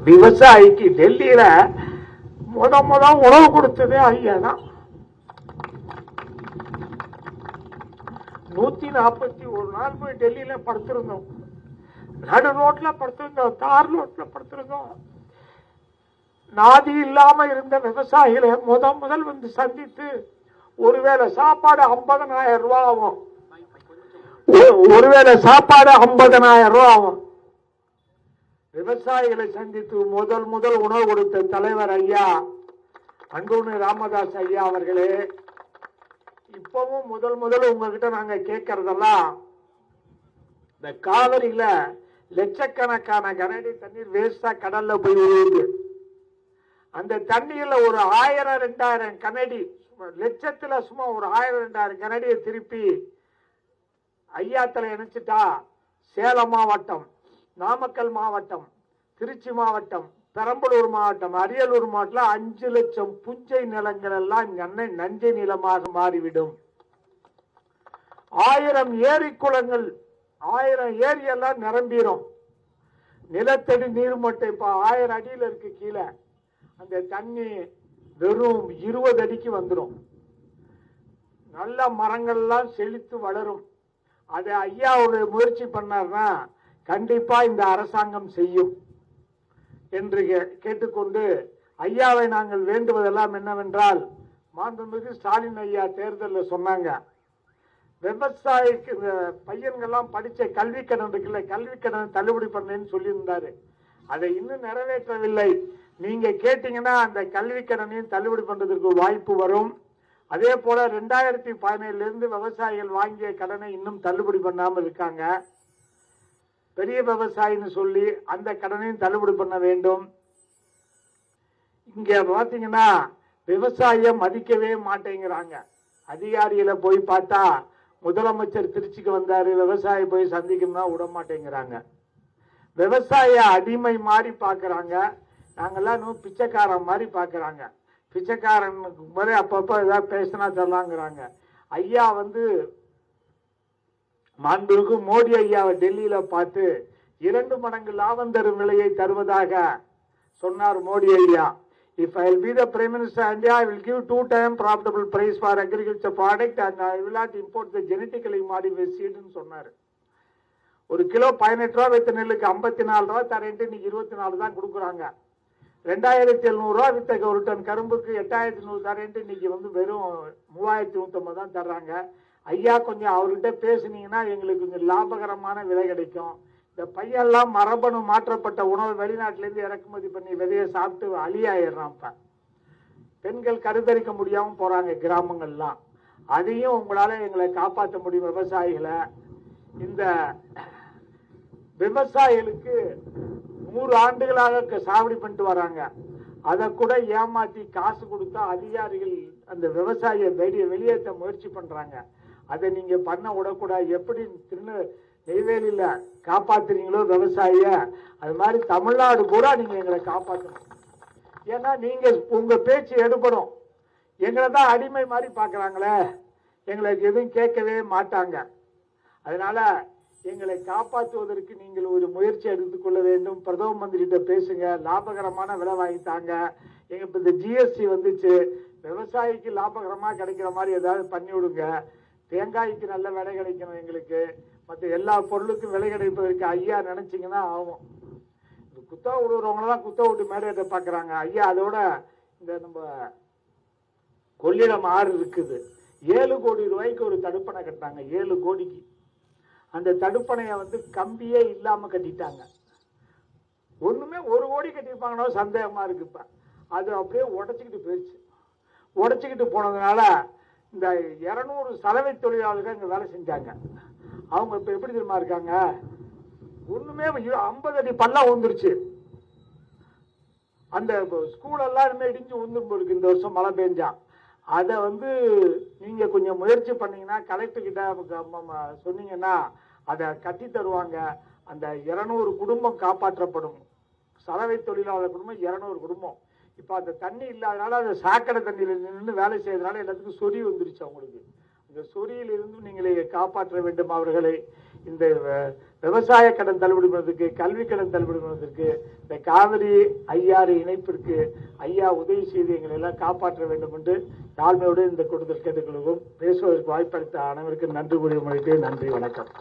விவசாயிக்கு டெல்லியில முத உணவு கொடுத்ததே ஐயா தான். 141 நாள் போய் டெல்லியில படுத்திருந்தோம். நடு ரோட்ல படுத்திருந்தோம், தார் ரோட்ல படுத்திருந்தோம். நாதி இல்லாம இருந்த விவசாயிகளை முதல் வந்து சந்தித்து ஒருவேளை சாப்பாடு 50,000 ரூபாய் ஆகும். ஒருவேளை சாப்பாடு 50,000 ரூபாய் ஆகும். விவசாயிகளை சந்தித்து முதல் உணவு கொடுத்த தலைவர் ஐயா அன்புமணி ராமதாஸ் ஐயா அவர்களே, இப்பவும் முதல் உங்ககிட்ட நாங்க கேட்கறதெல்லாம், இந்த காவிரியில லட்சக்கணக்கான கனஅடி தண்ணீர் வேஸ்டா கடல்ல போய் விழுது. அந்த தண்ணீர்ல ஒரு 1000-2000 கனஅடி, லட்சத்துல சும்மா ஒரு 1000-2000 கனஅடியை திருப்பி ஐயாத்துல இணைச்சிட்டா சேலம் மாவட்டம், நாமக்கல் மாவட்டம், திருச்சி மாவட்டம், பெரம்பலூர் மாவட்டம், அரியலூர் மாவட்டத்தில் 5 லட்சம் புஞ்சை நிலங்கள் எல்லாம் நஞ்சை நிலமாக மாறிவிடும். 1000 ஏரி குளங்கள், 1000 ஏரி எல்லாம் நிரம்பிடும். நிலத்தடி நீர்மட்டம் இப்ப 1000 அடியில் இருக்கு கீழே. அந்த தண்ணி வெறும் 20 அடிக்கு வந்துடும். நல்ல மரங்கள்லாம் செழித்து வளரும். அதை ஐயாவுடைய முயற்சி பண்ணார்னா கண்டிப்பா இந்த அரசாங்கம் செய்யும் என்று கேட்டுக்கொண்டு, ஐயாவை நாங்கள் வேண்டுவதெல்லாம் என்னவென்றால், மாண்புமிகு ஸ்டாலின் ஐயா தேர்தலில் சொன்னாங்க, விவசாயிக்கு பையன்கள்லாம் படிச்ச கல்வி கடன் இருக்குல்ல, கல்வி கடன் தள்ளுபடி பண்ணேன்னு சொல்லியிருந்தாரு. அதை இன்னும் நிறைவேற்றவில்லை. நீங்க கேட்டீங்கன்னா அந்த கல்வி கடனையும் தள்ளுபடி பண்றதுக்கு வாய்ப்பு வரும். அதே போல 2017 இருந்து விவசாயிகள் வாங்கிய கடனை இன்னும் தள்ளுபடி பண்ணாமல் இருக்காங்க. பெரிய விவசாயின்னு சொல்லி அந்த கடனையும் தள்ளுபடி பண்ண வேண்டும். இங்க பாத்தீங்கன்னா விவசாயம் மதிக்கவே மாட்டேங்கிறாங்க. அதிகாரிகளை போய் பார்த்தா, முதலமைச்சர் திருச்சிக்கு வந்தாரு, விவசாயி போய் சந்திக்கணும்னா விட மாட்டேங்கிறாங்க. விவசாய அடிமை மாதிரி பாக்குறாங்க. நாங்கெல்லாம் இன்னும் பிச்சைக்காரன் மாதிரி பாக்குறாங்க. பிச்சைக்காரனுக்கு மாதிரி அப்பப்ப ஏதாவது பேசினா தரலாங்கிறாங்க. ஐயா வந்து மாண்புமிகு மோடி ஐயாவை டெல்லியில பார்த்து 2 மடங்கு லாபம் தரும் விலையை தருவதாக சொன்னார் மோடி ஐயா. If I will be the Prime Minister of India, I will give 2 times profitable price for agriculture product and I will not import the genetically modified seed ன்னு சொன்னார். ஒரு கிலோ 18 ரூபா வித்த நெல்லுக்கு 54 ரூபா தரேன்ட்டு இன்னைக்கு 24 தான் கொடுக்குறாங்க. 2700 ரூபா வித்த ஒரு டன் கரும்புக்கு 8100 தரேன்ட்டு இன்னைக்கு வந்து வெறும் 3150 தான் தர்றாங்க. ஐயா கொஞ்சம் அவர்கிட்ட பேசுனீங்கன்னா எங்களுக்கு கொஞ்சம் லாபகரமான விலை கிடைக்கும். இந்த பையெல்லாம் மரபணு மாற்றப்பட்ட உணவு வெளிநாட்டிலேருந்து இறக்குமதி பண்ணி விதையை சாப்பிட்டு அழியாயிடுறான். இப்ப பெண்கள் கருத்தரிக்க முடியாம போறாங்க கிராமங்கள்லாம். அதையும் உங்களால எங்களை காப்பாற்ற முடியும். விவசாயிகளை, இந்த விவசாயிகளுக்கு 100 ஆண்டுகளாக சாவடி பண்ணிட்டு வராங்க. அதை கூட ஏமாத்தி காசு கொடுத்தா அதிகாரிகள் அந்த விவசாயியை வெளியேற்ற முயற்சி பண்றாங்க. அதை நீங்க பண்ண விடக்கூடாது. எப்படி நெய்வேலியில காப்பாத்துறீங்களோ விவசாயிய, அது மாதிரி தமிழ்நாடு கூட நீங்க எங்களை காப்பாற்றணும். ஏன்னா நீங்க உங்க பேச்சு எடுபடும். எங்களை தான் அடிமை மாதிரி பாக்குறாங்களே, எங்களுக்கு எதுவும் கேட்கவே மாட்டாங்க. அதனால எங்களை காப்பாற்றுவதற்கு நீங்கள் ஒரு முயற்சி எடுத்துக்கொள்ள வேண்டும். பிரதம மந்திரிகிட்ட பேசுங்க, லாபகரமான விலை வாங்கித்தாங்க. எங்க இப்ப இந்த ஜிஎஸ்டி வந்துச்சு, விவசாயிக்கு லாபகரமா கிடைக்கிற மாதிரி ஏதாவது பண்ணி விடுங்க. தேங்காய்க்கு நல்ல விலை கிடைக்கணும் எங்களுக்கு. மற்ற எல்லா பொருளுக்கும் விலை கிடைப்பதற்கு ஐயா நினைச்சீங்கன்னா ஆகும். குத்தா விடுறவங்களதான் குத்த விட்டு மேடையிட்ட பாக்குறாங்க. ஐயா அதோட இந்த நம்ம கொள்ளிடம் ஆறு இருக்குது, 7 கோடி ரூபாய்க்கு ஒரு தடுப்பணை கட்டினாங்க. 7 கோடிக்கு அந்த தடுப்பணையை வந்து கம்பியே இல்லாம கட்டிட்டாங்க. ஒண்ணுமே 1 கோடி கட்டிருப்பாங்கன்னு சந்தேகமா இருக்கு. இப்ப அது அப்படியே உடைச்சுக்கிட்டு போயிடுச்சு. உடைச்சுக்கிட்டு போனதுனால இந்த 200 சலவை தொழிலாளர்கள் இங்க வேலை செஞ்சாங்க. அவங்க இப்ப எப்படி தெரியுமா இருக்காங்க, ஒண்ணுமே 50 அடி பள்ளம் வந்துருச்சு. அந்த ஸ்கூல் எல்லாம் இடிஞ்சு உந்துருக்கு. இந்த வருஷம் மழை பெஞ்சா அதை வந்து நீங்க கொஞ்சம் முயற்சி பண்ணீங்கன்னா, கலெக்டர் கிட்ட சொன்னீங்கன்னா அதை கட்டி தருவாங்க. அந்த 200 குடும்பம் காப்பாற்றப்படும். சலவை தொழிலாளர் குடும்பம் 200 குடும்பம். இப்ப அந்த தண்ணி இல்லாதனால அந்த சாக்கடை தண்ணியில நின்று வேலை செய்யறதுனால எல்லாத்துக்கும் சொறி வந்துருச்சு அவங்களுக்கு. இந்த சொறியில் இருந்து நீங்களே காப்பாற்ற வேண்டும் அவர்களை. இந்த விவசாய கடன் தள்ளுபடி பண்ணுவதற்கு, கல்வி கடன் தள்ளுபடி பண்ணுவதற்கு, இந்த காவிரி ஐயாறு இணைப்பிற்கு ஐயா உதவி செய்து எங்களை எல்லாம் காப்பாற்ற வேண்டும் என்று தாழ்மையோடு இந்த கூட்டத்தில் கேட்டுக்கொள்வோம். பேசுவதற்கு வாய்ப்பளித்த அனைவருக்கும் நன்றி கூறிய முறைக்கு நன்றி, வணக்கம்.